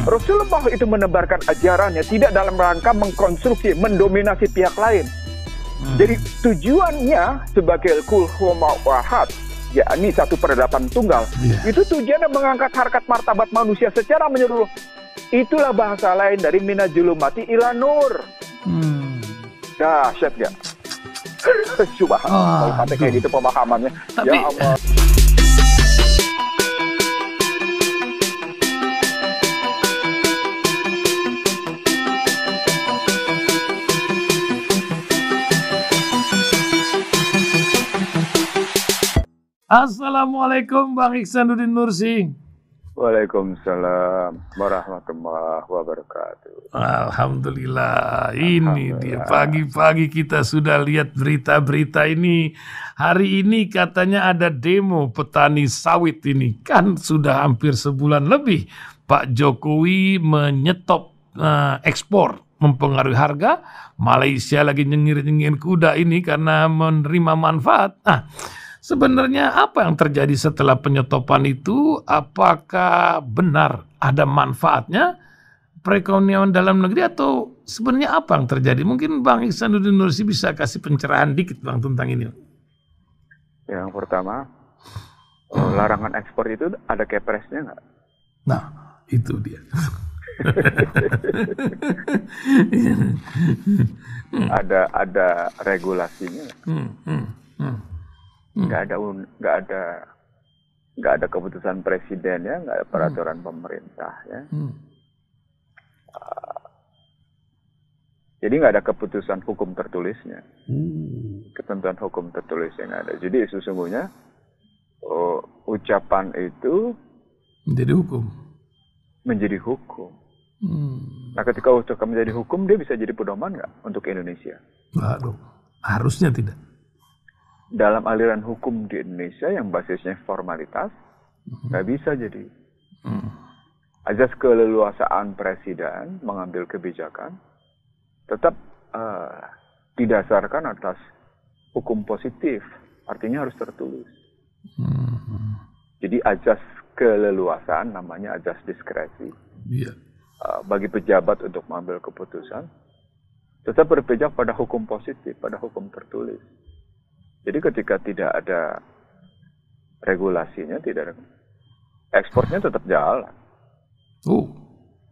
Rasulullah itu menebarkan ajarannya tidak dalam rangka mengkonstruksi, mendominasi pihak lain. Jadi tujuannya sebagai kul huwa ahad, yakni satu peradaban tunggal, itu tujuannya mengangkat harkat martabat manusia secara menyeluruh. Itulah bahasa lain dari minajulumati ila nur. Dahsyat gak? Subhanallah, kalau sampai kayak gitu pemahamannya. Tapi, ya Allah. Assalamualaikum Bang Ihsanuddin Nursi. Waalaikumsalam warahmatullahi wabarakatuh. Alhamdulillah, ini dia pagi-pagi kita sudah lihat berita-berita ini. Hari ini katanya ada demo petani sawit ini. Kan sudah hampir sebulan lebih Pak Jokowi menyetop ekspor, mempengaruhi harga. Malaysia lagi nyengir-nyengir kuda ini karena menerima manfaat. Sebenarnya apa yang terjadi setelah penyetopan itu? Apakah benar ada manfaatnya perekonomian dalam negeri atau sebenarnya apa yang terjadi? Mungkin Bang Ihsanuddin Nursi bisa kasih pencerahan dikit Bang tentang ini. Yang pertama, larangan ekspor itu ada kepresnya nggak? Nah, itu dia. ada regulasinya. Nggak ada keputusan presiden ya, nggak ada peraturan pemerintah ya. Jadi nggak ada keputusan hukum tertulisnya, ketentuan hukum tertulisnya nggak ada. Jadi sesungguhnya ucapan itu menjadi hukum. Nah, ketika ucapan menjadi hukum, dia bisa jadi pedoman nggak untuk Indonesia? Waduh, harusnya tidak. Dalam aliran hukum di Indonesia yang basisnya formalitas, nggak bisa jadi. Azas keleluasaan presiden mengambil kebijakan tetap didasarkan atas hukum positif, artinya harus tertulis. Jadi azas keleluasaan namanya azas diskresi. Bagi pejabat untuk mengambil keputusan, tetap berpijak pada hukum positif, pada hukum tertulis. Jadi ketika tidak ada regulasinya, tidak ada ekspornya tetap jalan.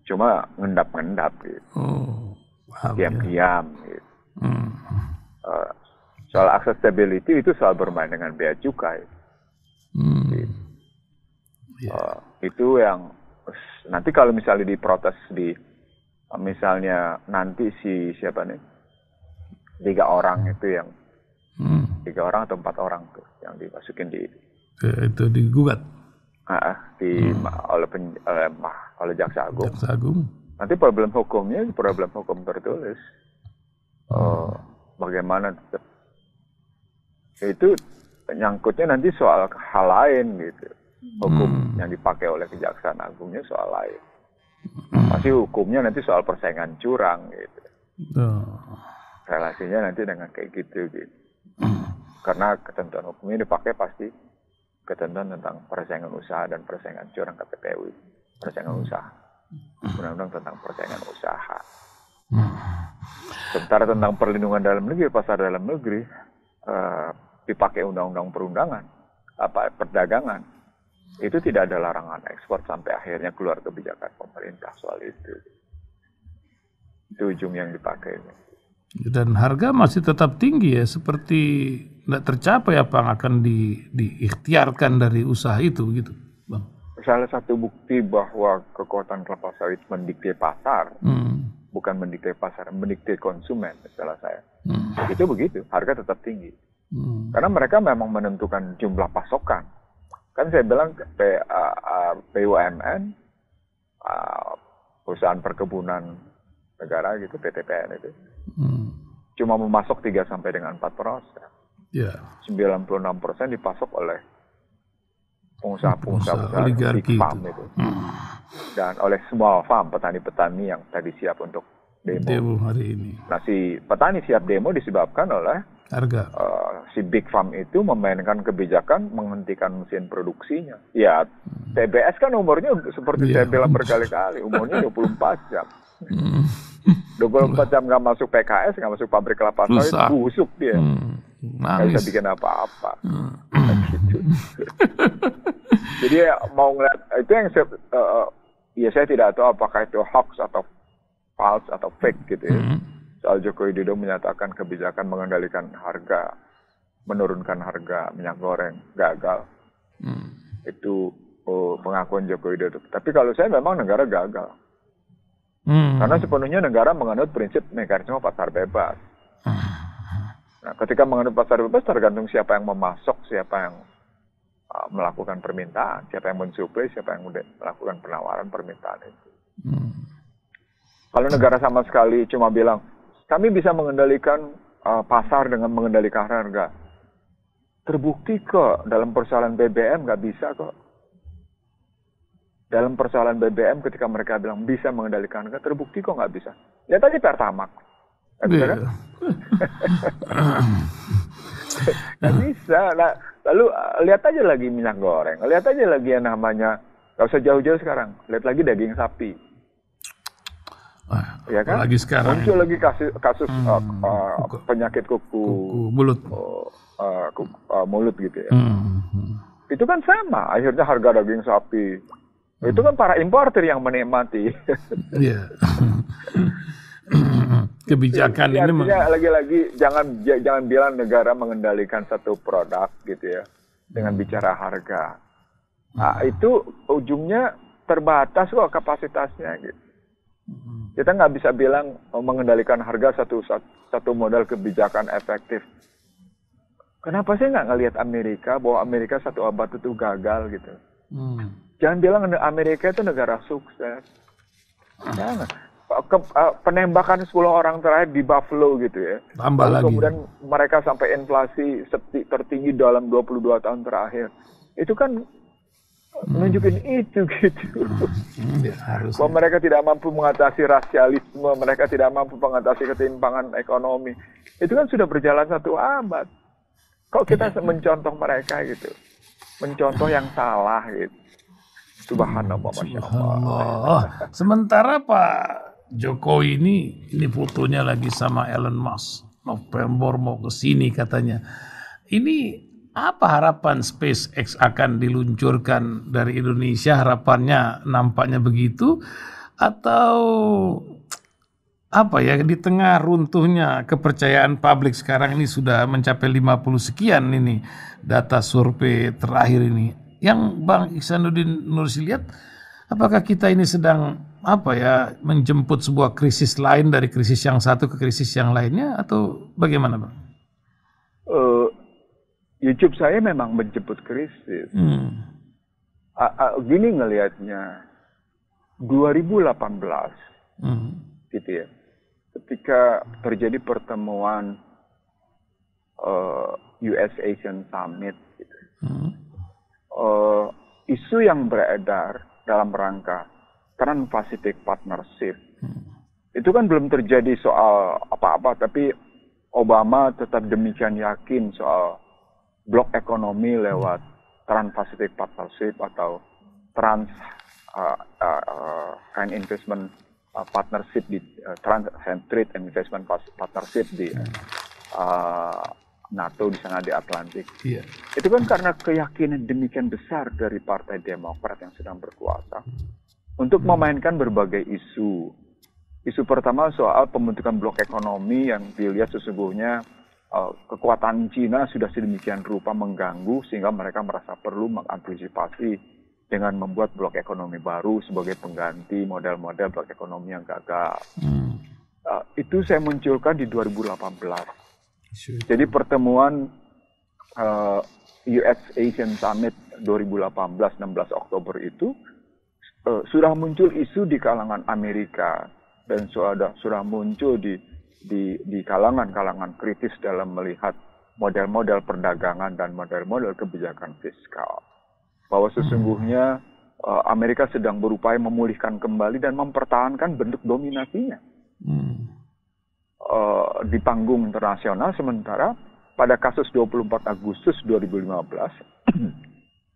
Cuma ngendap-ngendap gitu. Diam-diam gitu. Soal accessibility itu soal bermain dengan bea cukai. Itu yang nanti kalau misalnya diprotes misalnya nanti siapa nih 3 orang itu yang 3 orang atau 4 orang tuh yang dimasukin itu digugat oleh Jaksa Agung. Nanti problem hukumnya problem hukum tertulis. Bagaimana itu nyangkutnya nanti soal hal lain gitu. Hukum yang dipakai oleh Kejaksaan Agungnya soal lain. Pasti hukumnya nanti soal persaingan curang gitu. Relasinya nanti dengan kayak gitu. Karena ketentuan hukumnya dipakai pasti ketentuan tentang persaingan usaha dan persaingan curang KPPU, persaingan usaha, undang-undang tentang persaingan usaha. Sementara tentang perlindungan dalam negeri, pasar dalam negeri dipakai undang-undang perundangan, perdagangan. Itu tidak ada larangan ekspor sampai akhirnya keluar kebijakan pemerintah soal itu. Itu ujung yang dipakai. Dan harga masih tetap tinggi ya, seperti tidak tercapai apa yang akan diikhtiarkan dari usaha itu begitu, Bang. Salah satu bukti bahwa kekuatan kelapa sawit mendikte pasar, bukan mendikte pasar, mendikte konsumen, istilah saya. Itu begitu, harga tetap tinggi. Karena mereka memang menentukan jumlah pasokan. Kan saya bilang BUMN, perusahaan perkebunan negara gitu, PTPN itu, cuma memasok 3 sampai dengan 4%. 96% dipasok oleh pengusaha-pengusaha big farm itu. Dan oleh small farm, petani-petani yang tadi siap untuk demo hari ini. Nah, si petani siap demo disebabkan oleh Harga. Si Big Farm itu memainkan kebijakan menghentikan mesin produksinya. Ya, TBS kan umurnya seperti saya bilang berkali-kali, umurnya 24 jam. 24 jam nggak masuk PKS, nggak masuk pabrik kelapa sawit, busuk dia. Nggak bisa bikin apa-apa. Gitu. Jadi mau ngeliat, itu yang saya tidak tahu apakah itu hoax atau false atau fake gitu ya. Soal Joko Widodo menyatakan kebijakan mengendalikan harga, menurunkan harga minyak goreng, gagal. Itu pengakuan Joko Widodo. Tapi kalau saya memang negara gagal. Karena sepenuhnya negara menganut prinsip mekanisme pasar bebas. Nah, ketika menganut pasar bebas tergantung siapa yang memasok, siapa yang melakukan permintaan, siapa yang mensuplai, siapa yang melakukan penawaran permintaan itu. Kalau negara sama sekali cuma bilang, kami bisa mengendalikan pasar dengan mengendalikan harga. Terbukti kok dalam persoalan BBM nggak bisa kok. Dalam persoalan BBM ketika mereka bilang bisa mengendalikan harga, terbukti kok nggak bisa. Lihat aja Pertamax. Nggak bisa. Nah, lalu lihat aja lagi minyak goreng. Lihat aja lagi yang namanya, nggak usah jauh-jauh sekarang. Lihat lagi daging sapi. Ya kan? Lagi sekarang muncul lagi kasus penyakit kuku mulut, mulut gitu ya. Itu kan sama. Akhirnya harga daging sapi itu kan para importer yang menikmati. Iya. Kebijakan ini lagi-lagi jangan bilang negara mengendalikan satu produk gitu ya dengan bicara harga. Nah, itu ujungnya terbatas kok kapasitasnya gitu. Kita nggak bisa bilang mengendalikan harga satu modal kebijakan efektif. Kenapa sih nggak ngelihat Amerika bahwa Amerika satu abad itu gagal gitu? Jangan bilang Amerika itu negara sukses. Jangan. Penembakan 10 orang terakhir di Buffalo gitu ya. Tambah lagi. Kemudian mereka sampai inflasi tertinggi dalam 22 tahun terakhir. Itu kan nunjukin itu gitu. Bahwa mereka tidak mampu mengatasi rasialisme, mereka tidak mampu mengatasi ketimpangan ekonomi. Itu kan sudah berjalan 1 abad. Kok kita mencontoh mereka gitu? Mencontoh yang salah gitu. Subhanallah, Masya Allah. Sementara Pak Jokowi ini fotonya lagi sama Elon Musk. November mau ke sini katanya. Ini apa harapan SpaceX akan diluncurkan dari Indonesia? Harapannya nampaknya begitu, atau apa ya, di tengah runtuhnya kepercayaan publik sekarang ini sudah mencapai 50 sekian ini data survei terakhir ini. Yang Bang Ihsanuddin Nursi lihat, apakah kita ini sedang menjemput sebuah krisis lain dari krisis yang satu ke krisis yang lainnya, atau bagaimana Bang? YouTube saya memang menjemput krisis. Gini ngelihatnya, 2018 gitu ya, ketika terjadi pertemuan US Asian Summit gitu. Isu yang beredar dalam rangka Trans-Pacific Partnership itu kan belum terjadi soal apa-apa, tapi Obama tetap demikian yakin soal blok ekonomi lewat Trans-Pacific Partnership atau Investment Partnership di Trade and Investment Partnership di NATO di sana di Atlantik. Yeah. Itu kan karena keyakinan demikian besar dari Partai Demokrat yang sedang berkuasa untuk memainkan berbagai isu. Isu pertama soal pembentukan blok ekonomi yang dilihat sesungguhnya kekuatan Cina sudah sedemikian rupa mengganggu sehingga mereka merasa perlu mengantisipasi dengan membuat blok ekonomi baru sebagai pengganti model-model blok ekonomi yang gagal. Itu saya munculkan di 2018. Jadi pertemuan US Asian Summit 2018 16 Oktober itu sudah muncul isu di kalangan Amerika dan sudah muncul di kalangan kritis dalam melihat model-model perdagangan dan model-model kebijakan fiskal. Bahwa sesungguhnya Amerika sedang berupaya memulihkan kembali dan mempertahankan bentuk dominasinya di panggung internasional, sementara pada kasus 24 Agustus 2015,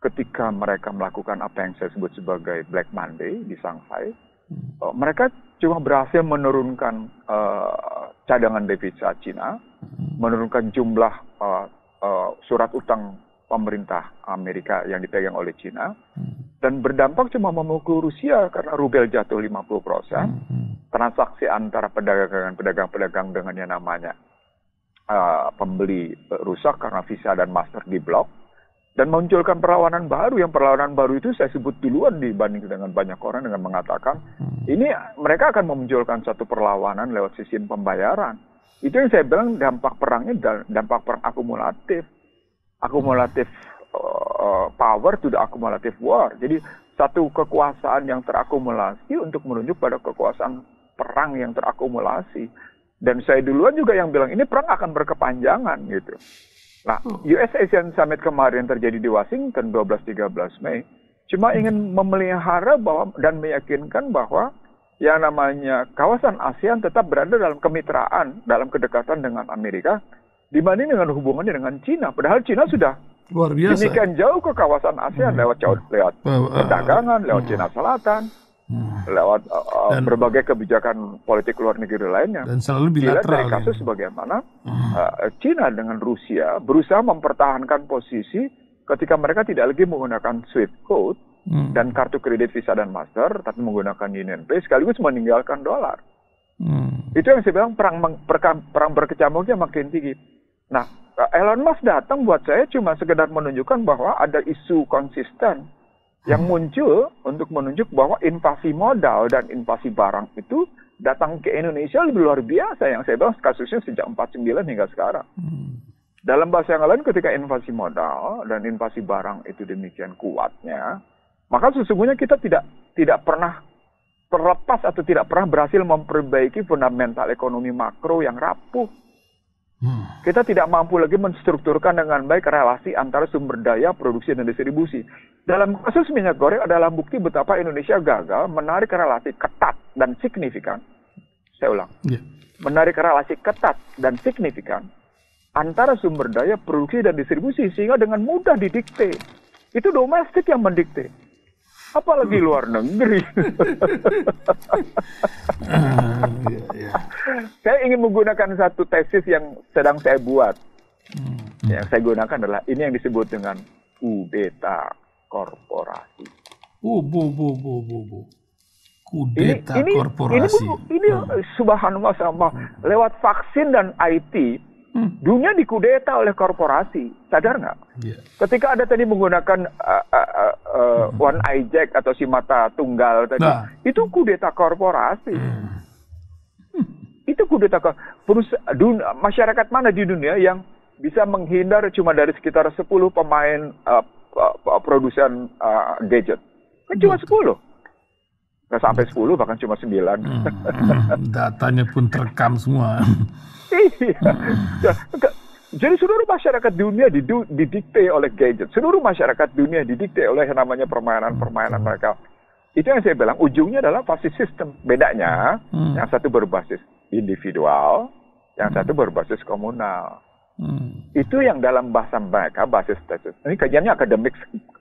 ketika mereka melakukan apa yang saya sebut sebagai Black Monday di Shanghai, mereka cuma berhasil menurunkan cadangan devisa Cina, menurunkan jumlah surat utang pemerintah Amerika yang dipegang oleh Cina, dan berdampak cuma memukul Rusia karena rubel jatuh 50%, transaksi antara pedagang-pedagang dengan yang namanya pembeli rusak karena Visa dan Master diblok, dan munculkan perlawanan baru. Yang perlawanan baru itu saya sebut duluan dibanding dengan banyak orang dengan mengatakan ini mereka akan memunculkan satu perlawanan lewat sistem pembayaran. Itu yang saya bilang dampak perangnya dampak perang akumulatif power to the accumulative war. Jadi satu kekuasaan yang terakumulasi untuk menunjuk pada kekuasaan perang yang terakumulasi. Dan saya duluan juga yang bilang ini perang akan berkepanjangan gitu. Nah, US Asian Summit kemarin terjadi di Washington 12-13 Mei, cuma ingin memelihara bahwa dan meyakinkan bahwa yang namanya kawasan ASEAN tetap berada dalam kemitraan, dalam kedekatan dengan Amerika, dibanding dengan hubungannya dengan Cina. Padahal Cina sudah luar biasa demikian jauh ke kawasan ASEAN lewat perdagangan, lewat Cina Selatan, lewat berbagai kebijakan politik luar negeri lainnya. Dan selalu bilateral. Dari kasus bagaimana Cina dengan Rusia berusaha mempertahankan posisi ketika mereka tidak lagi menggunakan Swift Code dan kartu kredit Visa dan Master, tapi menggunakan Union Pay sekaligus meninggalkan dolar. Itu yang saya bilang perang berkecamuknya makin tinggi. Nah, Elon Musk datang buat saya cuma sekedar menunjukkan bahwa ada isu konsisten yang muncul untuk menunjuk bahwa invasi modal dan invasi barang itu datang ke Indonesia lebih luar biasa. Yang saya bilang kasusnya sejak 49 hingga sekarang. Dalam bahasa yang lain, ketika invasi modal dan invasi barang itu demikian kuatnya, maka sesungguhnya kita tidak pernah terlepas atau tidak pernah berhasil memperbaiki fundamental ekonomi makro yang rapuh. Kita tidak mampu lagi menstrukturkan dengan baik relasi antara sumber daya, produksi, dan distribusi. Dalam kasus minyak goreng adalah bukti betapa Indonesia gagal menarik relasi ketat dan signifikan. Saya ulang. Menarik relasi ketat dan signifikan antara sumber daya, produksi, dan distribusi sehingga dengan mudah didikte. Itu domestik yang mendikte. Apalagi luar negeri. Saya ingin menggunakan satu tesis yang sedang saya buat. Yang saya gunakan adalah ini yang disebut dengan kudeta korporasi. Kudeta korporasi. Ini subhanallah sama lewat vaksin dan IT. Dunia dikudeta oleh korporasi, sadar nggak? Ketika ada tadi menggunakan one eye jack atau si mata tunggal tadi, itu kudeta korporasi. Itu kudeta masyarakat mana di dunia yang bisa menghindar cuma dari sekitar 10 pemain produsen gadget? Kan cuma 10. Nggak sampai 10, bahkan cuma 9. Datanya pun terekam semua. Iya. Jadi seluruh masyarakat dunia didikte oleh gadget. Seluruh masyarakat dunia didikte oleh yang namanya permainan-permainan mereka. Itu yang saya bilang, ujungnya adalah basis sistem. Bedanya, yang satu berbasis individual, yang satu berbasis komunal. Itu yang dalam bahasa mereka, basis tesis. Ini kajiannya akademik,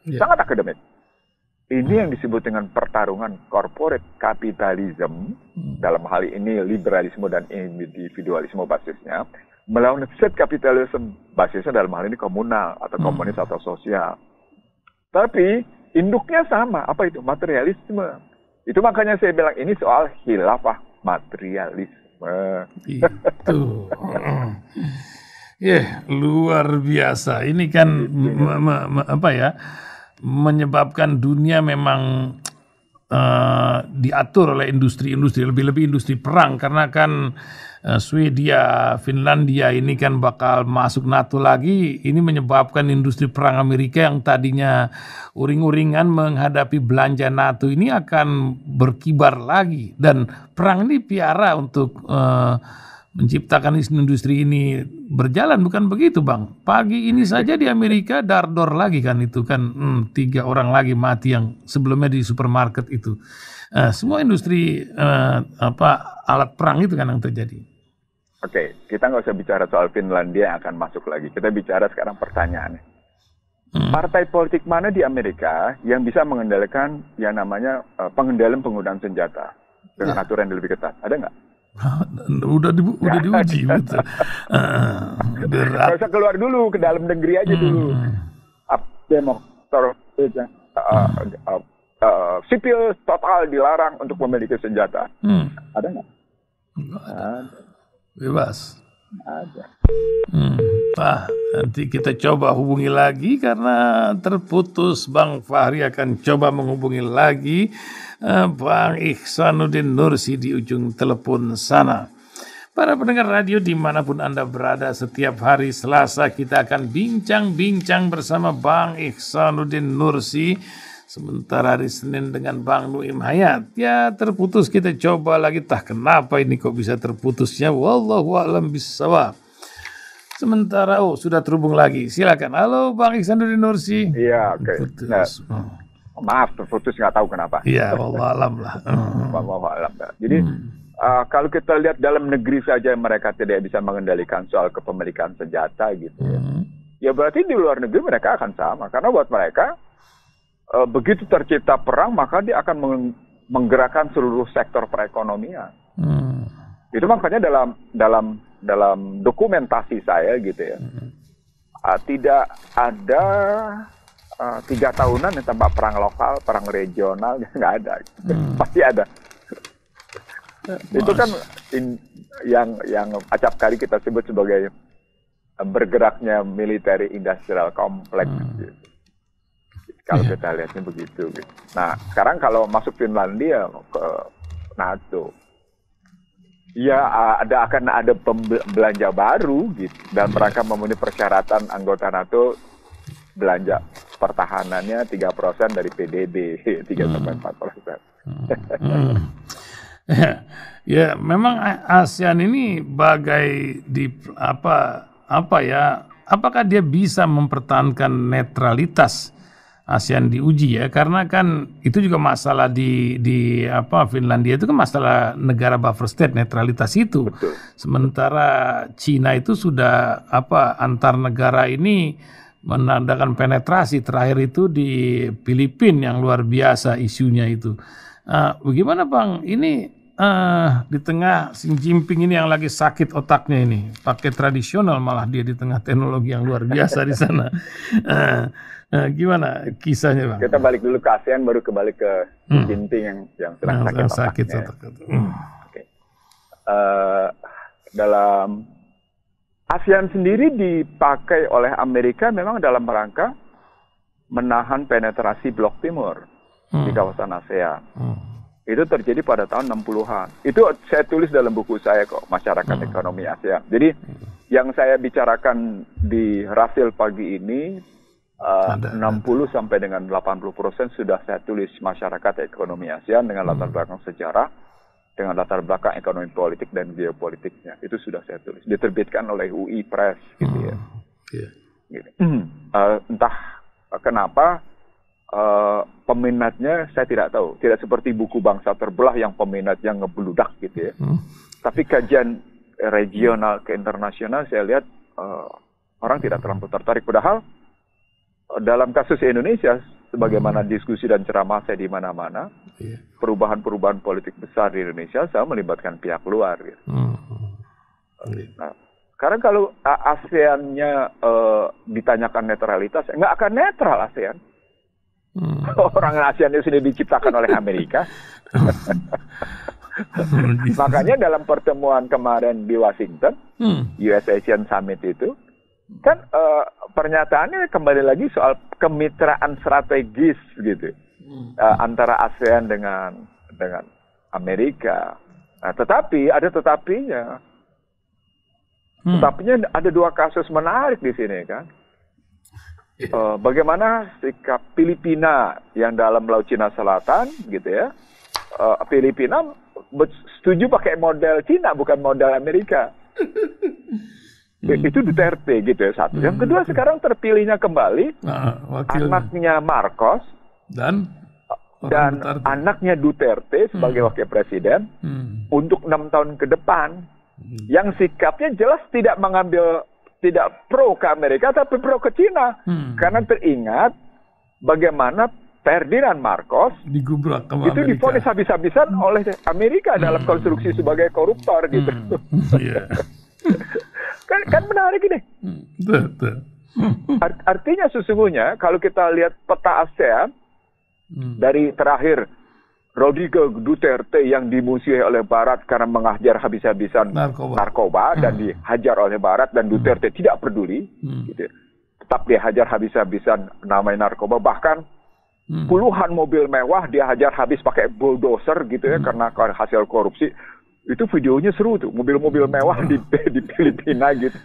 sangat akademik. Ini yang disebut dengan pertarungan corporate capitalism, dalam hal ini liberalisme dan individualisme basisnya, melawan state capitalism, basisnya dalam hal ini komunal atau komunis atau sosial. Tapi induknya sama, apa itu? Materialisme. Itu makanya saya bilang ini soal khilafah materialisme. Itu. Luar biasa. Ini kan menyebabkan dunia memang diatur oleh industri-industri, lebih-lebih industri perang, karena kan Swedia, Finlandia ini kan bakal masuk NATO lagi. Ini menyebabkan industri perang Amerika yang tadinya uring-uringan menghadapi belanja NATO ini akan berkibar lagi, dan perang ini piara untuk menciptakan industri ini berjalan, bukan begitu Bang? Pagi ini saja di Amerika dardor lagi kan, itu kan 3 orang lagi mati yang sebelumnya di supermarket itu. Semua industri alat perang itu kan yang terjadi. Oke, kita nggak usah bicara soal Finlandia yang akan masuk lagi. Kita bicara sekarang pertanyaannya. Partai politik mana di Amerika yang bisa mengendalikan yang namanya pengendalian penggunaan senjata dengan aturan yang lebih ketat? Ada nggak? Udah diuji betul. Nggak usah keluar dulu, ke dalam negeri aja dulu. Sipil total dilarang untuk memiliki senjata. Ada nggak? Bebas. Ada. Nanti kita coba hubungi lagi karena terputus. Bang Fahri akan coba menghubungi lagi Bang Ihsanuddin Nursi di ujung telepon sana. Para pendengar radio dimanapun Anda berada, setiap hari Selasa kita akan bincang-bincang bersama Bang Ihsanuddin Nursi. Sementara hari Senin dengan Bang Nuim Hayat. Ya terputus, kita coba lagi. Tah kenapa ini kok bisa terputusnya? Wallahu a'lam bishawab. Sementara sudah terhubung lagi. Silakan. Halo Bang Ihsanuddin Nursi. Iya, oke. Maaf terputus, nggak tahu kenapa. Iya, wallahu a'lam lah. Wallahu a'lam. Jadi kalau kita lihat dalam negeri saja mereka tidak bisa mengendalikan soal kepemilikan senjata gitu ya. Ya berarti di luar negeri mereka akan sama. Karena buat mereka begitu tercipta perang maka dia akan menggerakkan seluruh sektor perekonomian. Itu makanya dalam dokumentasi saya gitu ya, tidak ada 3 tahunan yang tanpa perang lokal, perang regional, nggak ada. Pasti ada. Itu kan yang acap kali kita sebut sebagai bergeraknya military industrial complex. Gitu. Kalau kita lihatnya begitu. Gitu. Nah, sekarang kalau masuk Finlandia ke NATO, ya akan ada belanja baru gitu, dan mereka memenuhi persyaratan anggota NATO belanja pertahanannya 3% dari PDB, 3-4%. Ya, memang ASEAN ini bagai di apakah dia bisa mempertahankan netralitas ASEAN diuji ya, karena kan itu juga masalah di Finlandia itu kan masalah negara buffer state, netralitas itu. Betul. Sementara Cina itu sudah antar negara ini menandakan penetrasi, terakhir itu di Filipina yang luar biasa isunya itu. Bagaimana Bang ini di tengah Xi Jinping ini yang lagi sakit otaknya ini, pakai tradisional malah dia di tengah teknologi yang luar biasa di sana. Gimana kisahnya Bang? Kita balik dulu ke ASEAN, baru kembali ke Xi Jinping yang sedang sakit otaknya. Okay. Dalam ASEAN sendiri dipakai oleh Amerika memang dalam rangka menahan penetrasi Blok Timur di kawasan ASEAN. Itu terjadi pada tahun 60-an. Itu saya tulis dalam buku saya kok, Masyarakat Ekonomi ASEAN. Jadi yang saya bicarakan di Rasil pagi ini 60 sampai dengan 80% sudah saya tulis Masyarakat Ekonomi ASEAN dengan latar belakang sejarah, dengan latar belakang ekonomi politik dan geopolitiknya. Itu sudah saya tulis. Diterbitkan oleh UI Press gitu ya. Gitu. Entah kenapa peminatnya saya tidak tahu. Tidak seperti buku Bangsa Terbelah yang peminatnya ngebludak gitu ya. Tapi kajian regional ke internasional saya lihat orang tidak terlalu tertarik. Padahal dalam kasus Indonesia, sebagaimana diskusi dan ceramah saya di mana-mana, perubahan-perubahan politik besar di Indonesia saya melibatkan pihak luar. Gitu. Nah, sekarang kalau ASEAN-nya ditanyakan netralitas, nggak akan netral ASEAN. Orang ASEAN itu sudah diciptakan oleh Amerika. Makanya dalam pertemuan kemarin di Washington, US ASEAN Summit itu, kan pernyataannya kembali lagi soal kemitraan strategis gitu antara ASEAN dengan Amerika. Nah, tetapi ada tetapinya. Tetapinya ada 2 kasus menarik di sini kan. Bagaimana sikap Filipina yang dalam Laut Cina Selatan gitu ya. Filipina setuju pakai model Cina bukan model Amerika. Itu Duterte gitu ya satu. Yang kedua sekarang terpilihnya kembali anaknya Marcos dan anaknya Duterte sebagai wakil presiden untuk 6 tahun ke depan. yang sikapnya jelas tidak pro ke Amerika, tapi pro ke Cina. Karena teringat bagaimana Ferdinand Marcos digubrak ke itu Amerika. divonis habis-habisan oleh Amerika dalam konstruksi sebagai koruptor gitu. Iya. kan menarik ini. Betul. Artinya sesungguhnya kalau kita lihat peta ASEAN dari terakhir Rodrigo Duterte yang dimusuhi oleh Barat karena mengajar habis-habisan narkoba dan dihajar oleh Barat, dan Duterte tidak peduli, gitu. Tetap dia hajar habis-habisan namanya narkoba, bahkan puluhan mobil mewah dia hajar habis pakai bulldozer gitu ya, karena hasil korupsi. Itu videonya seru tuh, mobil-mobil mewah di Filipina gitu.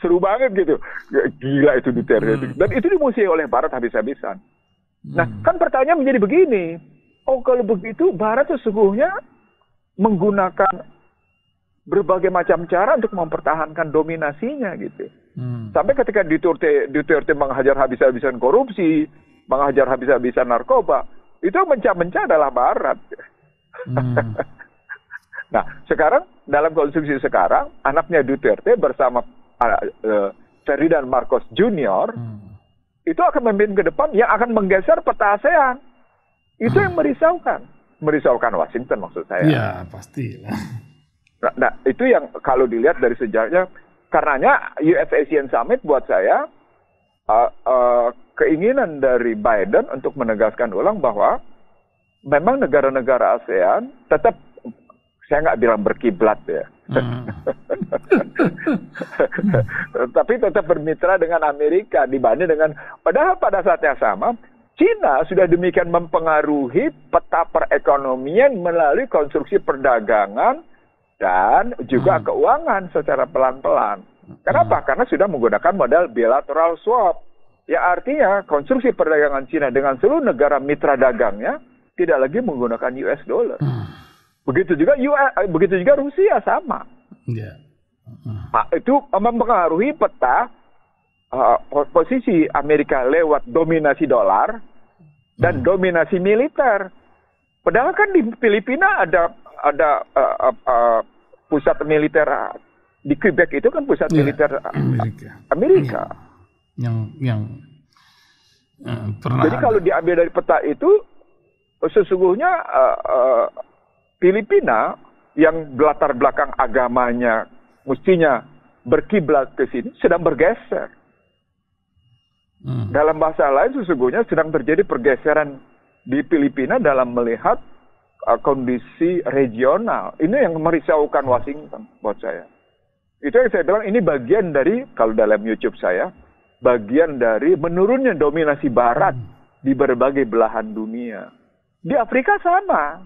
Seru banget gitu. Gila itu Duterte. Dan itu dimusuhi oleh Barat habis-habisan. Nah, kan pertanyaan menjadi begini. Oh, kalau begitu Barat sesungguhnya menggunakan berbagai macam cara untuk mempertahankan dominasinya gitu. Sampai ketika Duterte menghajar habis-habisan korupsi, menghajar habis-habisan narkoba, itu mencah-mencah adalah Barat. Nah, sekarang dalam konstruksi sekarang, anaknya Duterte bersama Ferdinand Marcos Junior itu akan memimpin ke depan yang akan menggeser peta ASEAN. Itu yang merisaukan Washington maksud saya. Iya, pastilah. Nah, itu yang kalau dilihat dari sejarahnya, karenanya US ASEAN Summit buat saya keinginan dari Biden untuk menegaskan ulang bahwa memang negara-negara ASEAN tetap, saya nggak bilang berkiblat ya, tapi tetap bermitra dengan Amerika dibanding dengan, padahal pada saat yang sama Cina sudah demikian mempengaruhi peta perekonomian melalui konstruksi perdagangan dan juga keuangan secara pelan-pelan. Kenapa? Karena sudah menggunakan modal bilateral swap. Ya artinya konstruksi perdagangan Cina dengan seluruh negara mitra dagangnya tidak lagi menggunakan US dollar. Begitu juga Rusia sama. Yeah. Nah, itu mempengaruhi peta posisi Amerika lewat dominasi dolar dan dominasi militer. Padahal kan di Filipina ada pusat militer, di Quebec itu kan pusat militer Amerika. Yang pernah. Jadi kalau diambil dari peta itu, sesungguhnya Filipina yang latar belakang agamanya mestinya berkiblat ke sini sedang bergeser. Dalam bahasa lain sesungguhnya sedang terjadi pergeseran di Filipina dalam melihat kondisi regional. Ini yang merisaukan Washington buat saya. Itu yang saya bilang, ini bagian dari, kalau dalam YouTube saya, bagian dari menurunnya dominasi Barat di berbagai belahan dunia. Di Afrika sama.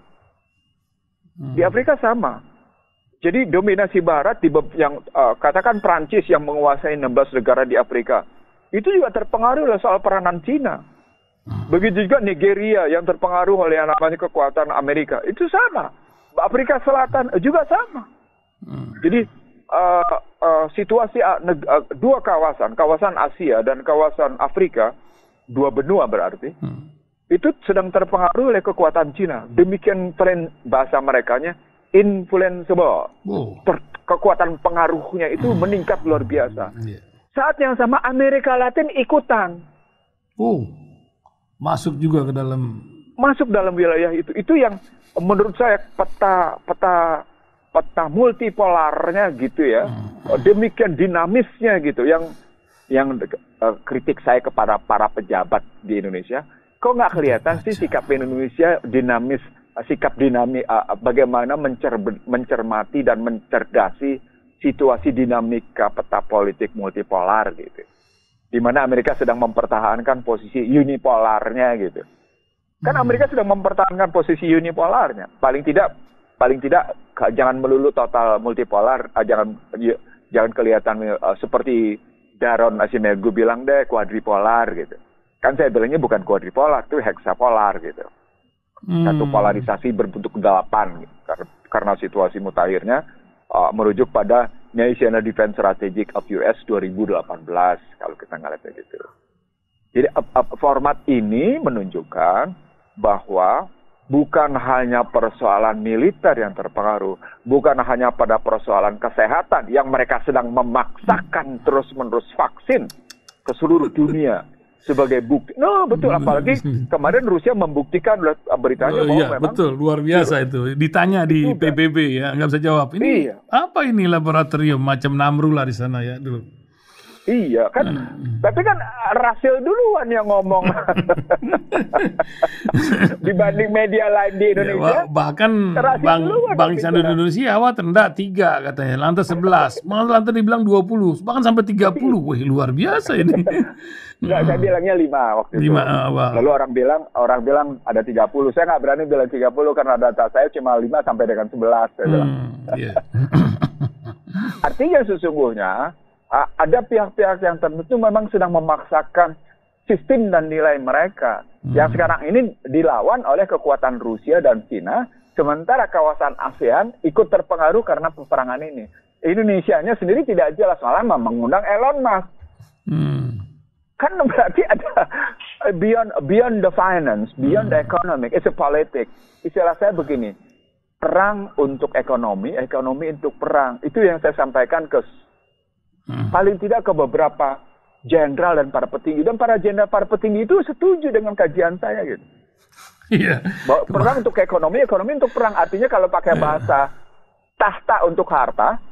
Jadi dominasi Barat yang katakan Prancis yang menguasai 16 negara di Afrika, itu juga terpengaruh oleh soal peranan Cina. Begitu juga Nigeria yang terpengaruh oleh yang namanya kekuatan Amerika, itu sama. Afrika Selatan juga sama. Jadi situasi dua kawasan Asia dan kawasan Afrika, dua benua berarti, itu sedang terpengaruh oleh kekuatan Cina. Demikian tren bahasa merekanya influenceable. Kekuatan pengaruhnya itu meningkat luar biasa. Saat yang sama Amerika Latin ikutan. Masuk juga ke dalam. Masuk dalam wilayah itu. Itu yang menurut saya peta multipolarnya gitu ya. Demikian dinamisnya gitu. Yang kritik saya kepada para pejabat di Indonesia, kok nggak kelihatan sih sikap Indonesia dinamis, sikap dinamik, bagaimana mencermati dan mencerdasi situasi dinamika peta politik multipolar gitu. Di mana Amerika sedang mempertahankan posisi unipolarnya gitu. Kan Amerika sedang mempertahankan posisi unipolarnya. Paling tidak jangan melulu total multipolar, jangan kelihatan seperti Daron Asimergu bilang deh kuadripolar gitu. Kan saya bilangnya bukan kuadripolar, itu heksapolar gitu. Satu polarisasi berbentuk 8 gitu. Karena situasi mutakhirnya merujuk pada National Defense Strategy of US 2018 kalau kita ngeliatnya gitu. Jadi format ini menunjukkan bahwa bukan hanya persoalan militer yang terpengaruh, bukan hanya pada persoalan kesehatan yang mereka sedang memaksakan terus-menerus vaksin ke seluruh dunia sebagai bukti. No, betul. Apalagi kemarin Rusia membuktikan beritanya bahwa memang betul, luar biasa itu. Ditanya di PBB ya, nggak bisa jawab. Ini apa ini laboratorium macam Namru lah di sana ya dulu. Iya kan, tapi kan Rasil duluan yang ngomong dibanding media lain di Indonesia. Bahkan Bang Ihsan Indonesia awal rendah 3 katanya, lantas 11, malah lantas dibilang 20, bahkan sampai 30. Wah, luar biasa ini. Enggak, saya bilangnya 5 waktu itu. 5, Lalu orang bilang ada 30. Saya nggak berani bilang 30 karena data saya cuma 5 sampai dengan 11. Saya bilang. Artinya sesungguhnya ada pihak-pihak yang tertentu memang sedang memaksakan sistem dan nilai mereka yang sekarang ini dilawan oleh kekuatan Rusia dan Cina, sementara kawasan ASEAN ikut terpengaruh karena peperangan ini. Indonesianya sendiri tidak jelas, malah mengundang Elon Musk. Kan berarti ada beyond the finance, beyond the economic, it's a politics. Istilah saya begini, perang untuk ekonomi, ekonomi untuk perang. Itu yang saya sampaikan ke paling tidak ke beberapa jenderal dan para petinggi. Dan para jenderal, para petinggi itu setuju dengan kajian saya gitu. Iya. Bahwa perang untuk ekonomi, ekonomi untuk perang. Artinya kalau pakai bahasa tahta untuk harta,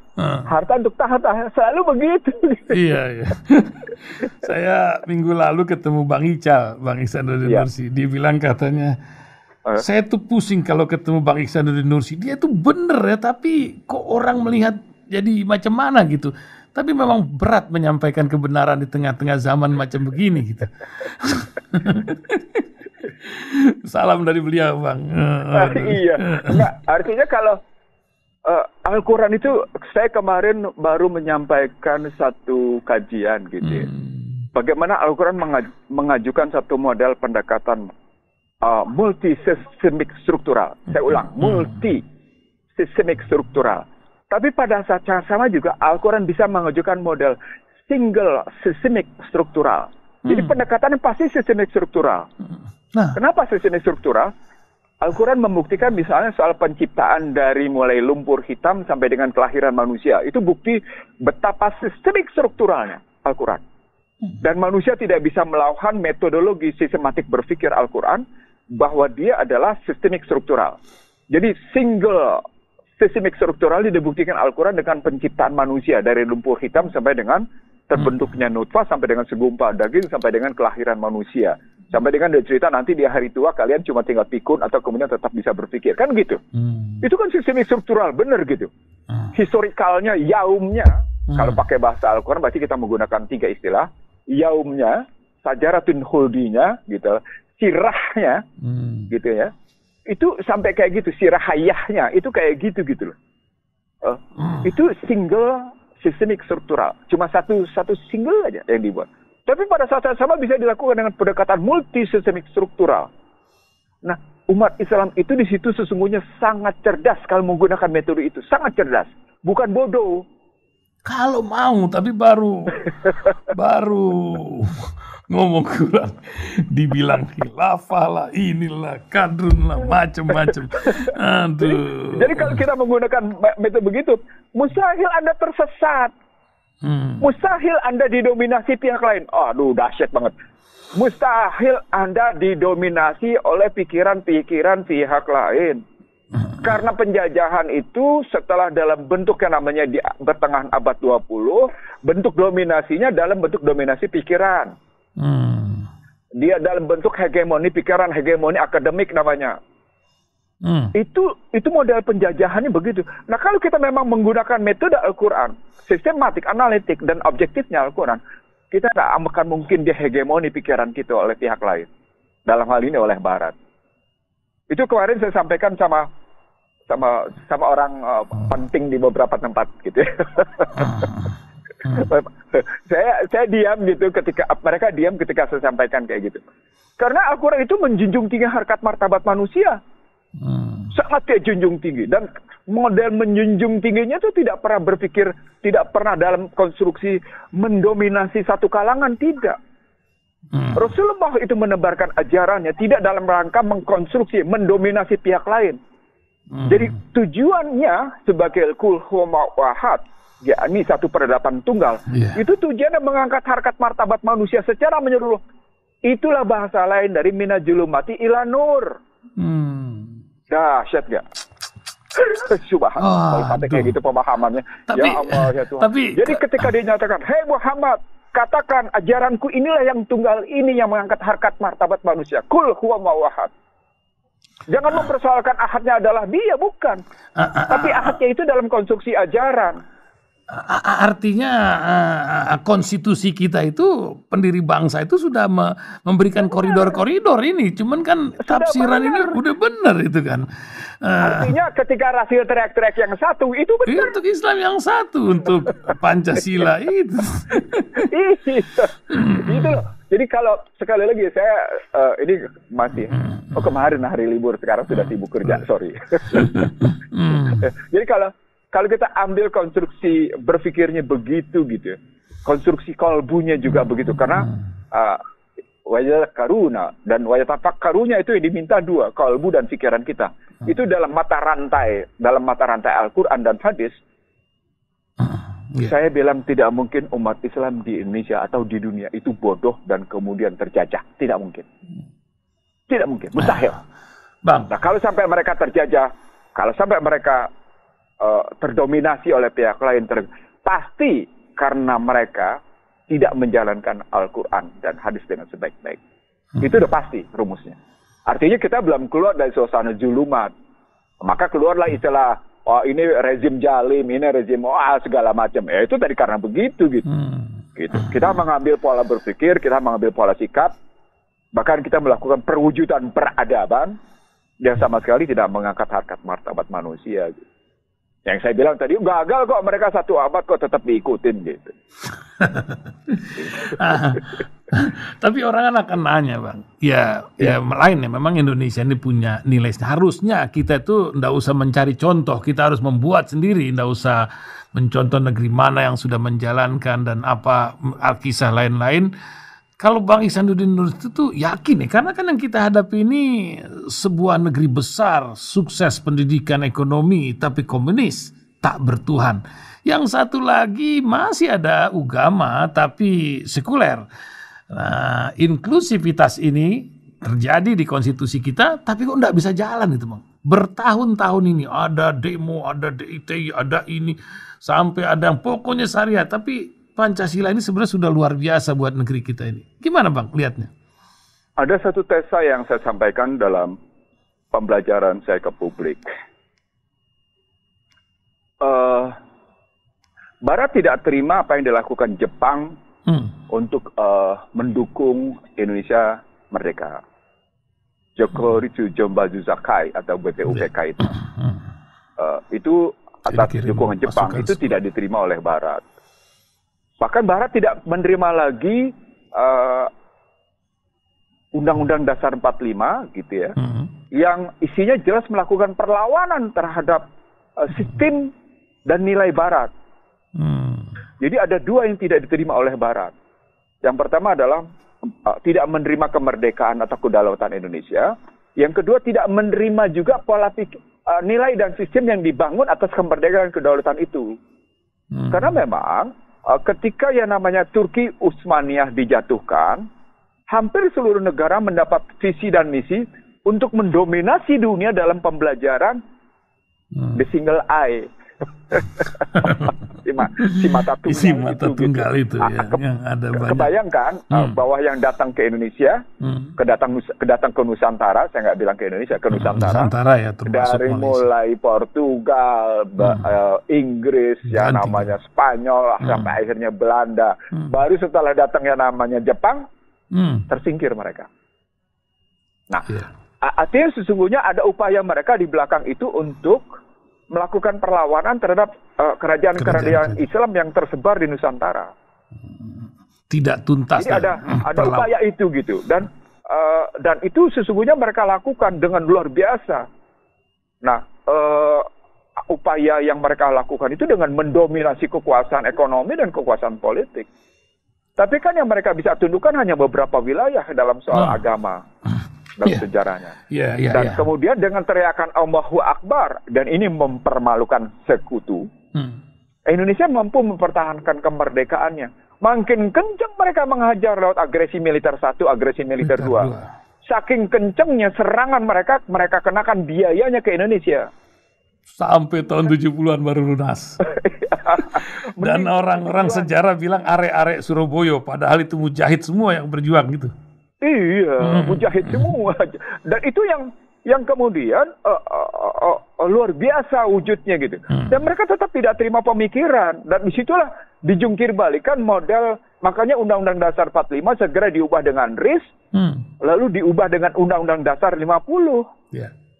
harta untuk tahta. Selalu begitu. Iya. Saya minggu lalu ketemu Bang Ical, Bang Ihsanuddin Nursi. Dia bilang katanya, saya tuh pusing kalau ketemu Bang Ihsanuddin Nursi. Dia tuh bener ya, tapi kok orang melihat jadi macam mana gitu. Tapi memang berat menyampaikan kebenaran di tengah-tengah zaman macam begini gitu. Salam dari beliau, Bang. Iya. Nah, artinya kalau Al-Quran itu, saya kemarin baru menyampaikan satu kajian gitu ya. Bagaimana Al-Quran mengajukan satu model pendekatan multi-sistemik struktural. Saya ulang, multi-sistemik struktural. Tapi pada saat yang sama juga Al-Quran bisa mengajukan model single systemic struktural. Jadi pendekatannya pasti sistemik struktural. Nah, kenapa sistemik struktural? Al-Quran membuktikan misalnya soal penciptaan dari mulai lumpur hitam sampai dengan kelahiran manusia. Itu bukti betapa sistemik strukturalnya Al-Quran. Dan manusia tidak bisa melakukan metodologi sistematik berpikir Al-Quran bahwa dia adalah sistemik struktural. Jadi single sistemik struktural dibuktikan Al-Quran dengan penciptaan manusia dari lumpur hitam sampai dengan terbentuknya nutfah, sampai dengan segumpal daging, sampai dengan kelahiran manusia. Sampai dengan ada cerita nanti di hari tua kalian cuma tinggal pikun atau kemudian tetap bisa berpikir. Kan gitu. Itu kan sistemik struktural, benar gitu. Historikalnya, yaumnya, kalau pakai bahasa Al-Quran berarti kita menggunakan 3 istilah. Yaumnya, sajaratun huldinya, gitu, sirahnya, gitu ya. Itu sampai kayak gitu, sirah hayahnya itu kayak gitu loh. Itu single sistemik struktural, cuma satu single aja yang dibuat. Tapi pada saat yang sama bisa dilakukan dengan pendekatan multi sistemik struktural. Nah, umat Islam itu di situ sesungguhnya sangat cerdas kalau menggunakan metode itu, sangat cerdas, bukan bodoh. Kalau mau, tapi baru ngomong kurang, dibilang khilafah lah, inilah, kadrun lah, macam-macam. Aduh. Jadi kalau kita menggunakan metode begitu, mustahil Anda tersesat. Mustahil Anda didominasi pihak lain. Aduh, dahsyat banget. Mustahil Anda didominasi oleh pikiran-pikiran pihak lain. Karena penjajahan itu setelah dalam bentuk yang namanya di pertengahan abad 20, bentuk dominasinya dalam bentuk dominasi pikiran. Dia dalam bentuk hegemoni pikiran, hegemoni akademik namanya. Itu model penjajahannya begitu. Nah, kalau kita memang menggunakan metode Al-Quran, sistematik, analitik, dan objektifnya Al-Quran, kita tidak akan mungkin dihegemoni pikiran kita oleh pihak lain. Dalam hal ini oleh Barat. Itu kemarin saya sampaikan sama orang penting di beberapa tempat gitu ya. Saya diam gitu ketika mereka diam ketika saya sampaikan kayak gitu. Karena Al-Quran itu menjunjung tinggi harkat martabat manusia. Sangat kayak junjung tinggi. Dan model menjunjung tingginya itu tidak pernah berpikir, tidak pernah dalam konstruksi mendominasi satu kalangan, tidak. Rasulullah itu menebarkan ajarannya tidak dalam rangka mengkonstruksi, mendominasi pihak lain. Jadi tujuannya sebagai kul huwallahu ahad, yakni satu peradaban tunggal, itu tujuannya mengangkat harkat martabat manusia secara menyeluruh. Itulah bahasa lain dari minajulumati ila nur. Dahsyat gak? Subhanallah, kalau sampai kayak gitu pemahamannya. Ya Allah, ya Tuhan. Jadi ketika dia nyatakan, hei Muhammad, katakan ajaranku inilah yang tunggal, ini yang mengangkat harkat martabat manusia. Kul huwallahu ahad. Jangan mempersoalkan ahadnya adalah dia, bukan. Tapi ahadnya itu dalam konstruksi ajaran. Artinya konstitusi kita itu, pendiri bangsa itu sudah memberikan koridor-koridor ini. Cuman kan tafsiran ini udah benar itu kan. Artinya ketika Rasul teriak-teriak yang satu, itu benar. Untuk Islam yang satu, untuk Pancasila itu. Itu loh. Jadi kalau sekali lagi saya ini masih kemarin hari libur, sekarang sudah sibuk kerja, sorry. Jadi kalau kita ambil konstruksi berpikirnya begitu gitu, konstruksi kalbunya juga begitu, karena wajah karuna dan wajah tapak karunya itu yang diminta dua, kalbu dan pikiran kita. Itu dalam mata rantai Al-Quran dan hadis. Saya bilang tidak mungkin umat Islam di Indonesia atau di dunia itu bodoh dan kemudian terjajah. Tidak mungkin. Tidak mungkin. Mustahil. Bang. Nah, kalau sampai mereka terjajah, kalau sampai mereka terdominasi oleh pihak lain, pasti karena mereka tidak menjalankan Al-Quran dan hadis dengan sebaik-baik. Itu udah pasti rumusnya. Artinya kita belum keluar dari suasana julumat. Maka keluarlah istilah, oh ini rezim jalim, ini rezim segala macam. Ya itu tadi karena begitu gitu. Gitu. Kita mengambil pola berpikir, kita mengambil pola sikap, bahkan kita melakukan perwujudan peradaban yang sama sekali tidak mengangkat harkat martabat manusia. Gitu. Yang saya bilang tadi, gagal kok mereka satu abad kok tetap diikutin gitu. Tapi orang akan nanya bang, ya lain ya, memang Indonesia ini punya nilai. Harusnya kita itu ndak usah mencari contoh, kita harus membuat sendiri, ndak usah mencontoh negeri mana yang sudah menjalankan dan apa kisah lain-lain. Kalau Bang Ihsanuddin Nursi itu tuh yakin ya, karena kan yang kita hadapi ini sebuah negeri besar, sukses pendidikan ekonomi, tapi komunis, tak bertuhan. Yang satu lagi masih ada agama, tapi sekuler. Nah, inklusivitas ini terjadi di konstitusi kita, tapi kok nggak bisa jalan itu Bang. Bertahun-tahun ini ada demo, ada DITI, ada ini, sampai ada yang pokoknya syariat, tapi Pancasila ini sebenarnya sudah luar biasa buat negeri kita ini. Gimana Bang lihatnya? Ada satu tesa yang saya sampaikan dalam pembelajaran saya ke publik. Barat tidak terima apa yang dilakukan Jepang untuk mendukung Indonesia merdeka. Jokoritsu Jombazu Zakai atau BPUPK itu. Itu atas dukungan Jepang, itu tidak diterima oleh Barat. Bahkan Barat tidak menerima lagi Undang-Undang Dasar 45 gitu ya, yang isinya jelas melakukan perlawanan terhadap sistem dan nilai Barat. Jadi ada dua yang tidak diterima oleh Barat. Yang pertama adalah tidak menerima kemerdekaan atau kedaulatan Indonesia. Yang kedua tidak menerima juga pola pikir, nilai dan sistem yang dibangun atas kemerdekaan dan kedaulatan itu. Karena memang ketika yang namanya Turki Utsmaniyah dijatuhkan, hampir seluruh negara mendapat visi dan misi untuk mendominasi dunia dalam pembelajaran the single eye. si mata tunggal itu ya, yang ada banyak. Kebayangkan bahwa yang datang ke Indonesia, kedatang ke Nusantara, saya nggak bilang ke Indonesia, ke Nusantara ya, dari Malaysia. Mulai Portugal, Inggris, yang namanya Spanyol, sampai akhirnya Belanda. Baru setelah datang yang namanya Jepang, tersingkir mereka. Nah, artinya sesungguhnya ada upaya mereka di belakang itu untuk melakukan perlawanan terhadap kerajaan-kerajaan Islam yang tersebar di Nusantara. Tidak tuntas. Jadi ada upaya itu gitu, dan itu sesungguhnya mereka lakukan dengan luar biasa. Nah, upaya yang mereka lakukan itu dengan mendominasi kekuasaan ekonomi dan kekuasaan politik. Tapi kan yang mereka bisa tundukkan hanya beberapa wilayah dalam soal agama, dalam sejarahnya. Dan kemudian dengan teriakan Allahu Akbar, dan ini mempermalukan sekutu, Indonesia mampu mempertahankan kemerdekaannya. Makin kencang mereka menghajar lewat agresi militer 1, agresi militer 2. Saking kencangnya serangan mereka kenakan biayanya ke Indonesia. Sampai tahun 70-an baru lunas. Dan orang-orang sejarah bilang arek-arek Surabaya, padahal itu mujahid semua yang berjuang gitu. Iya, mujahid semua. Dan itu yang kemudian luar biasa wujudnya gitu. Dan mereka tetap tidak terima pemikiran. Dan disitulah dijungkir balikan model, makanya Undang-Undang Dasar 45 segera diubah dengan RIS, lalu diubah dengan Undang-Undang Dasar 50.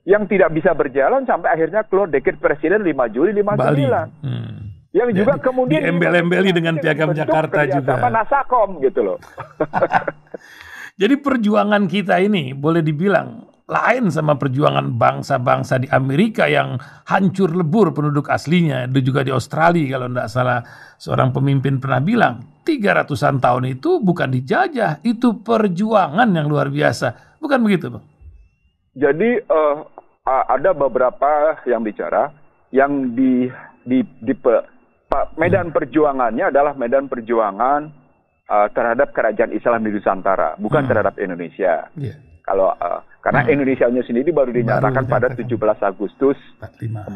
Yang tidak bisa berjalan sampai akhirnya keluar dekret Presiden 5 Juli 59. Yang juga kemudian diembel-embeli dengan Piagam Jakarta juga. Sama Nasakom gitu loh. Jadi perjuangan kita ini boleh dibilang lain sama perjuangan bangsa-bangsa di Amerika yang hancur lebur penduduk aslinya. Itu juga di Australia kalau tidak salah seorang pemimpin pernah bilang 300-an tahun itu bukan dijajah, itu perjuangan yang luar biasa. Bukan begitu, Bang? Jadi ada beberapa yang bicara yang medan perjuangannya adalah medan perjuangan terhadap kerajaan Islam di Nusantara, bukan terhadap Indonesia. Kalau karena Indonesianya sendiri baru dinyatakan pada 17 Agustus 45.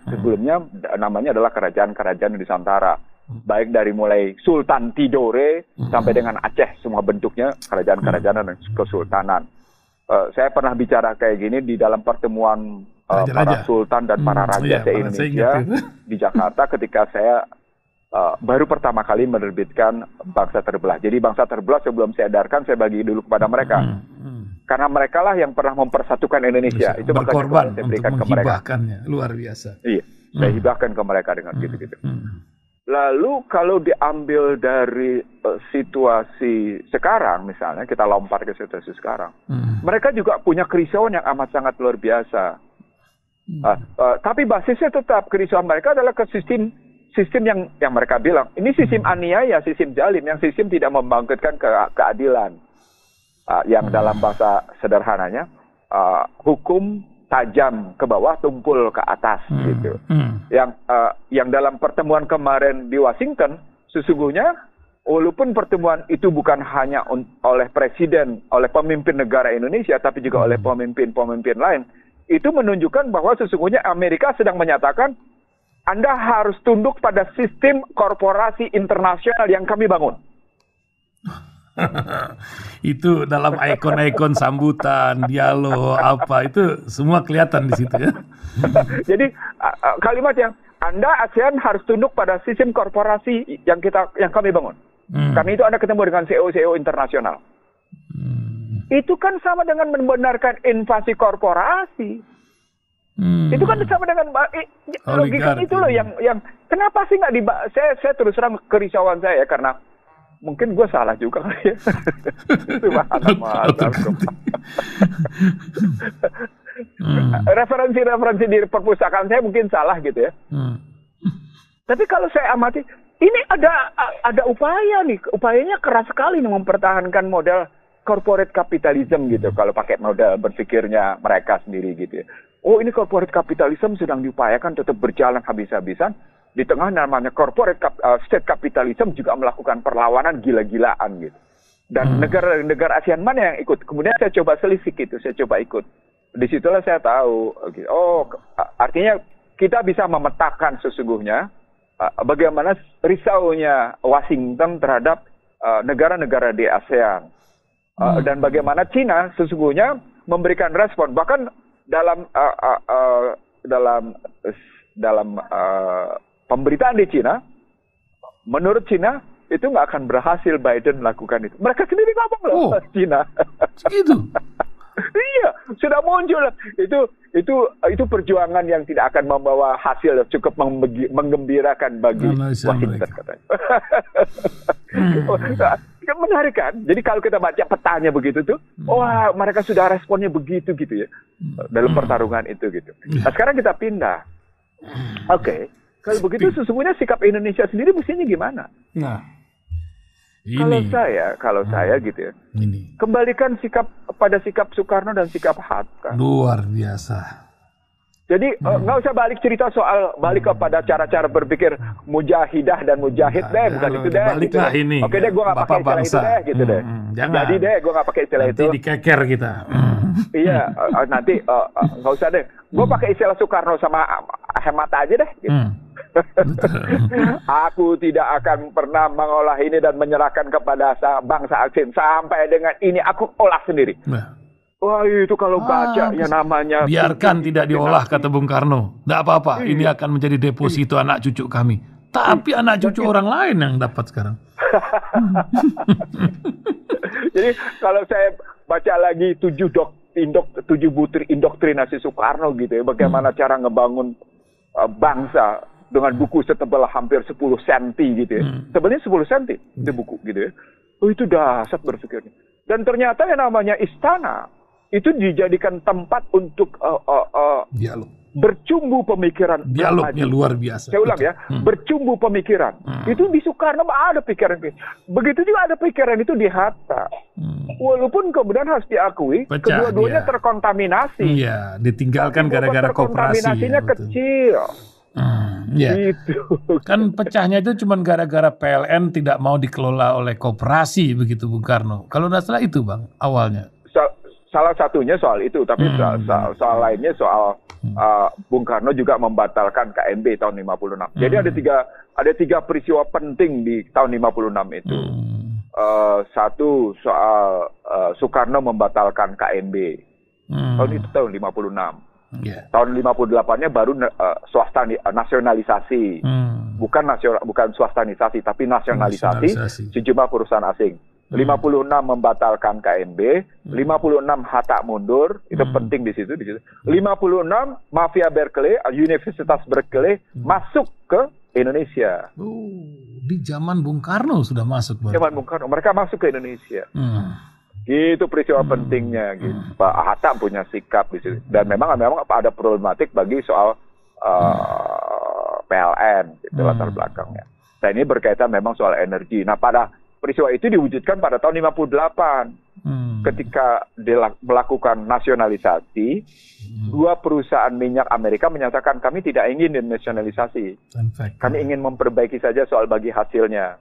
Sebelumnya namanya adalah kerajaan-kerajaan Nusantara. Baik dari mulai Sultan Tidore sampai dengan Aceh, semua bentuknya kerajaan-kerajaan dan kesultanan. Saya pernah bicara kayak gini di dalam pertemuan para sultan dan para raja se-Indonesia di Jakarta ketika saya baru pertama kali menerbitkan Bangsa Terbelah. Jadi Bangsa Terbelah sebelum saya edarkan, saya bagi dulu kepada mereka. Karena mereka lah yang pernah mempersatukan Indonesia. Itu berkorban saya berikan untuk menghibahkannya. Luar biasa. Iya, saya hibahkan ke mereka dengan gitu-gitu. Lalu kalau diambil dari situasi sekarang, misalnya kita lompat ke situasi sekarang, mereka juga punya kerisauan yang amat sangat luar biasa. Tapi basisnya tetap kerisauan mereka adalah ke sistem yang mereka bilang ini sistem aniaya, sistem zalim, yang sistem tidak membangkitkan keadilan. Yang dalam bahasa sederhananya hukum tajam ke bawah, tumpul ke atas gitu. Yang dalam pertemuan kemarin di Washington, sesungguhnya walaupun pertemuan itu bukan hanya oleh presiden, oleh pemimpin negara Indonesia, tapi juga oleh pemimpin-pemimpin lain, itu menunjukkan bahwa sesungguhnya Amerika sedang menyatakan Anda harus tunduk pada sistem korporasi internasional yang kami bangun. Itu dalam ikon-ikon sambutan, dialog, apa itu semua kelihatan di situ ya. Jadi kalimat yang Anda ASEAN harus tunduk pada sistem korporasi yang kami bangun. Karena itu Anda ketemu dengan CEO internasional. Itu kan sama dengan membenarkan invasi korporasi. Itu kan sama dengan logika itu loh yang kenapa sih nggak saya terus terang kerisauan saya ya, karena mungkin gue salah juga kali ya. Referensi di perpustakaan saya mungkin salah gitu ya. Tapi kalau saya amati, ini ada upaya nih, upayanya keras sekali nih mempertahankan model corporate capitalism gitu. Kalau pakai model berpikirnya mereka sendiri gitu ya. Oh, ini corporate capitalism sedang diupayakan tetap berjalan habis-habisan. Di tengah namanya corporate state capitalism juga melakukan perlawanan gila-gilaan gitu. Dan negara-negara ASEAN mana yang ikut? Kemudian saya coba selisih gitu, saya coba ikut. Disitulah saya tahu, gitu. Oh, artinya kita bisa memetakan sesungguhnya bagaimana risaunya Washington terhadap negara-negara di ASEAN. Dan bagaimana Cina sesungguhnya memberikan respon. Bahkan dalam pemberitaan di Cina, menurut Cina itu nggak akan berhasil Biden melakukan itu. Mereka sendiri ngomong loh, Cina. Segitu. Iya, sudah muncul. Itu perjuangan yang tidak akan membawa hasil yang cukup menggembirakan bagi Washington katanya. Menarik kan? Jadi kalau kita baca petanya begitu tuh, wah mereka sudah responnya begitu gitu ya dalam pertarungan itu gitu. Nah sekarang kita pindah. Oke. Kalau begitu sesungguhnya sikap Indonesia sendiri mestinya gimana? Nah, Kalau saya gitu ya. Ini. Kembalikan sikap Soekarno dan sikap Hatta. Luar biasa. Jadi nggak usah balik kepada cara-cara berpikir mujahidah dan mujahid bukan itu deh. Baliklah gitu. Ini. Oke deh, gue nggak pakai istilah itu deh, gitu deh. Jangan. Jadi deh, gue nggak pakai istilah itu. Nanti dikeker kita. Iya, nanti nggak usah deh. Gue pakai istilah Soekarno sama Hemat aja deh. Gitu. Aku tidak akan pernah mengolah ini dan menyerahkan kepada bangsa asing sampai dengan ini aku olah sendiri. Wah, itu kalau baca ya namanya. Biarkan tidak diolah, kata Bung Karno. Tidak apa-apa, ini akan menjadi deposito anak cucu kami. Tapi anak cucu orang lain yang dapat sekarang. Jadi kalau saya baca lagi 7 butir indoktrinasi Soekarno gitu ya, bagaimana cara ngebangun bangsa dengan buku setebal hampir 10 cm gitu ya. Sebenarnya 10 cm itu buku gitu ya. Oh, itu dahsyat berpikirnya. Dan ternyata yang namanya istana itu dijadikan tempat untuk dialog, bercumbu pemikiran. Dialognya luar biasa. Saya ulang ya, bercumbu pemikiran. Itu di Soekarno ada pikiran. Begitu juga ada pikiran itu di Hatta. Walaupun kemudian harus diakui, kedua-duanya terkontaminasi. Iya, ditinggalkan gara-gara koperasi. Kontaminasinya kecil. Gitu. Kan pecahnya itu cuma gara-gara PLN tidak mau dikelola oleh koperasi, begitu Bung Karno. Kalau tidak salah itu Bang, awalnya. Salah satunya soal itu, tapi soal lainnya soal Bung Karno juga membatalkan KMB tahun 56. Jadi ada tiga peristiwa penting di tahun 56 itu. Satu soal Soekarno membatalkan KMB. Tahun 56. Tahun 58-nya baru nasionalisasi. Bukan swastanisasi tapi nasionalisasi sejumlah perusahaan asing. 56 membatalkan KMB, 56 Hatta mundur, itu penting di situ. 56 mafia Berkeley, Universitas Berkeley masuk ke Indonesia. Di zaman Bung Karno sudah masuk. Zaman Bung Karno, mereka masuk ke Indonesia. Gitu peristiwa pentingnya. Gitu. Pak Hatta punya sikap di situ. Dan memang ada problematik bagi soal PLN, gitu, latar belakangnya. Dan ini berkaitan memang soal energi. Nah, pada peristiwa itu diwujudkan pada tahun 58 ketika melakukan nasionalisasi. Dua perusahaan minyak Amerika menyatakan kami tidak ingin dinasionalisasi, kami ingin memperbaiki saja soal bagi hasilnya.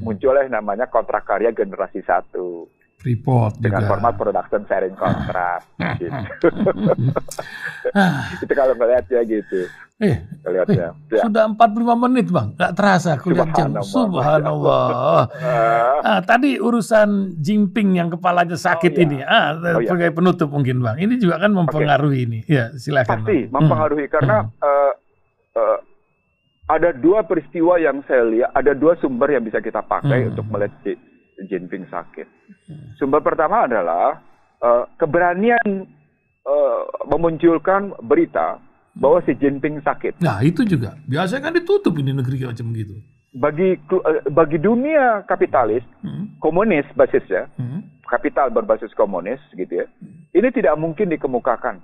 Muncullah namanya kontrak karya generasi 1 Freeport dengan juga. format production sharing contract. Gitu. Itu kalau melihat ya gitu. Lihatnya. Sudah 45 menit Bang, nggak terasa aku lihat jam. Subhanallah. Tadi urusan Jinping yang kepalanya sakit ini, sebagai penutup mungkin Bang. Ini juga kan mempengaruhi ini. Ya, silakan. Pasti Bang. mempengaruhi karena ada dua peristiwa yang saya lihat, ada dua sumber yang bisa kita pakai untuk melihat Jinping sakit. Sumber pertama adalah keberanian memunculkan berita bahwa si Jinping sakit. Nah, itu juga. Biasanya kan ditutup ini negeri macam gitu. Bagi dunia kapitalis, komunis basisnya, kapital berbasis komunis gitu ya. Ini tidak mungkin dikemukakan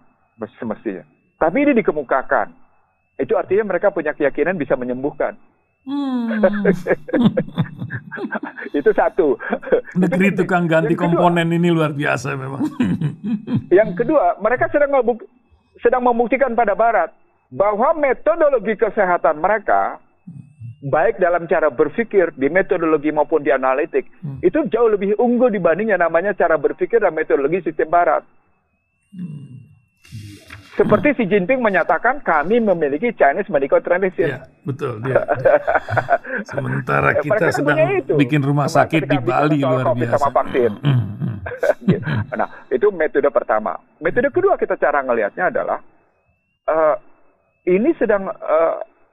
semestinya. Tapi ini dikemukakan. Itu artinya mereka punya keyakinan bisa menyembuhkan. Itu satu. Negeri tukang ganti komponen ini luar biasa memang. Yang kedua, mereka sedang membuktikan pada Barat bahwa metodologi kesehatan mereka, baik dalam cara berpikir, di metodologi maupun di analitik, itu jauh lebih unggul dibanding yang namanya cara berpikir dan metodologi sistem Barat. Seperti Xi Jinping menyatakan kami memiliki Chinese medical tradition. Ya, betul. Ya. Sementara kita sedang bikin rumah sakit di Bali luar biasa. Sama vaksin. Nah, itu metode pertama. Metode kedua kita cara ngelihatnya adalah ini sedang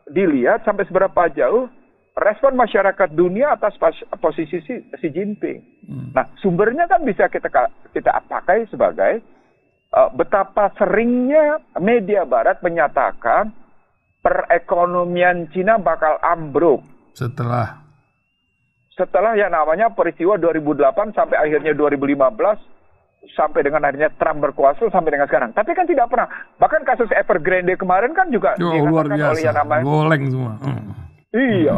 dilihat sampai seberapa jauh respon masyarakat dunia atas posisi Xi Jinping. Nah, sumbernya kan bisa kita pakai sebagai betapa seringnya media Barat menyatakan perekonomian Cina bakal ambruk setelah yang namanya peristiwa 2008 sampai akhirnya 2015 sampai dengan akhirnya Trump berkuasa sampai dengan sekarang. Tapi kan tidak pernah. Bahkan kasus Evergrande kemarin kan juga luar biasa. Oleh yang namanya goleng semua. Iya,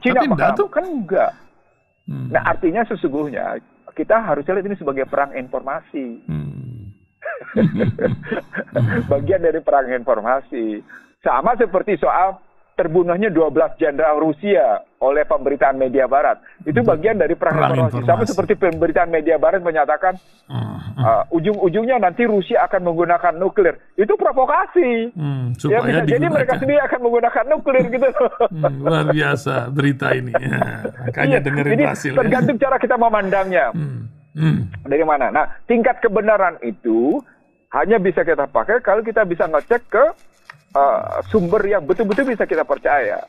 Cina bakal kan enggak. Nah, artinya sesungguhnya kita harus lihat ini sebagai perang informasi. Bagian dari perang informasi. Sama seperti soal terbunuhnya 12 jenderal Rusia oleh pemberitaan media barat. Itu bagian dari perang informasi. Sama seperti pemberitaan media barat menyatakan ujung-ujungnya nanti Rusia akan menggunakan nuklir. Itu provokasi. Ya, bisa jadi mereka sendiri akan menggunakan nuklir gitu. Luar biasa berita ini. Makanya dengerin hasil. Tergantung cara kita memandangnya. Dari mana? Nah, tingkat kebenaran itu hanya bisa kita pakai kalau kita bisa ngecek ke sumber yang betul-betul bisa kita percaya.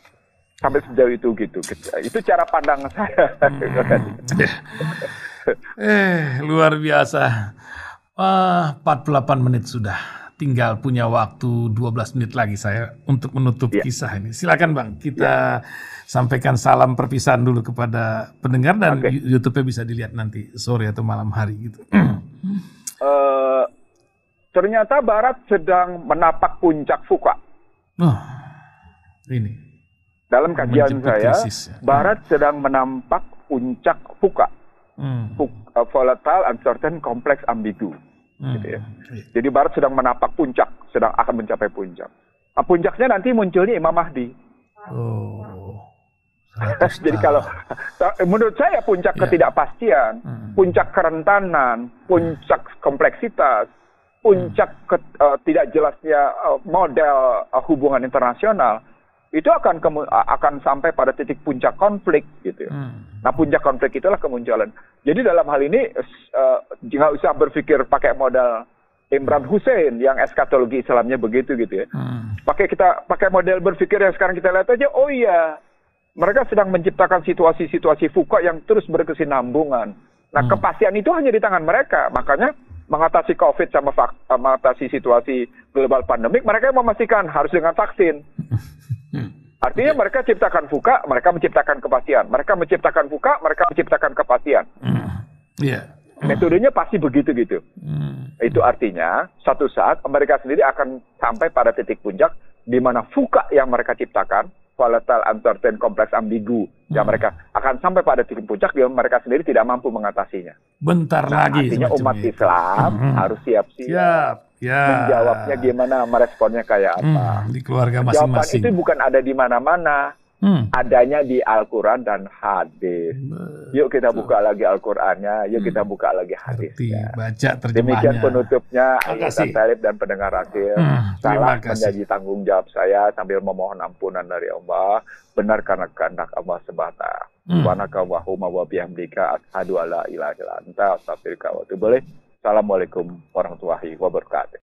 Sampai sejauh itu gitu. Itu cara pandang saya. Luar biasa. 48 menit sudah. Tinggal punya waktu 12 menit lagi saya untuk menutup kisah ini. Silakan Bang, kita sampaikan salam perpisahan dulu kepada pendengar dan YouTube-nya bisa dilihat nanti sore atau malam hari gitu. Ternyata Barat sedang menapak puncak Fuka. Ini. Dalam kajian saya, Barat sedang menampak puncak Fuka. Volatile, uncertain, complex, ambigu. Gitu ya. Jadi Barat sedang menapak puncak, sedang akan mencapai puncak. Nah, puncaknya nanti munculnya Imam Mahdi. Jadi kalau menurut saya puncak ketidakpastian, puncak kerentanan, puncak kompleksitas, puncak tidak jelasnya model hubungan internasional itu akan sampai pada titik puncak konflik gitu. Nah, puncak konflik itulah kemunculan. Jadi dalam hal ini nggak usah berpikir pakai model Imran Hussein yang eskatologi Islamnya begitu gitu ya. Pakai model berpikir yang sekarang kita lihat aja. Oh iya, mereka sedang menciptakan situasi-situasi fuka yang terus berkesinambungan. Nah, kepastian itu hanya di tangan mereka. Makanya mengatasi COVID sama mengatasi situasi global pandemik, mereka memastikan harus dengan vaksin. Artinya mereka ciptakan fuka, mereka menciptakan kepastian. Mereka menciptakan fuka, mereka menciptakan kepastian. Metodenya pasti begitu gitu. Itu artinya satu saat mereka sendiri akan sampai pada titik puncak di mana fuka yang mereka ciptakan, volatile, uncertain, complex, ambigu, yang mereka akan sampai pada titik puncak di mana mereka sendiri tidak mampu mengatasinya. Bentar lagi. Artinya umat Islam harus siap-siap. Menjawabnya gimana, meresponnya kayak apa. Di keluarga masing-masing. Jawaban itu bukan ada di mana-mana. Adanya di Al-Quran dan hadis. Yuk kita buka lagi Al-Qurannya, yuk kita buka lagi hadisnya. Baca terjemahnya. Demikian penutupnya Ustaz Talib dan pendengar Rasil. Salah menjadi tanggung jawab saya sambil memohon ampunan dari Allah. Benar karena kehendak Allah semata. Subhanaka Allahumma wa bihamdika asyhadu alla ilaha illa anta astaghfiruka wa atubu ilaik. Assalamualaikum warahmatullahi wabarakatuh.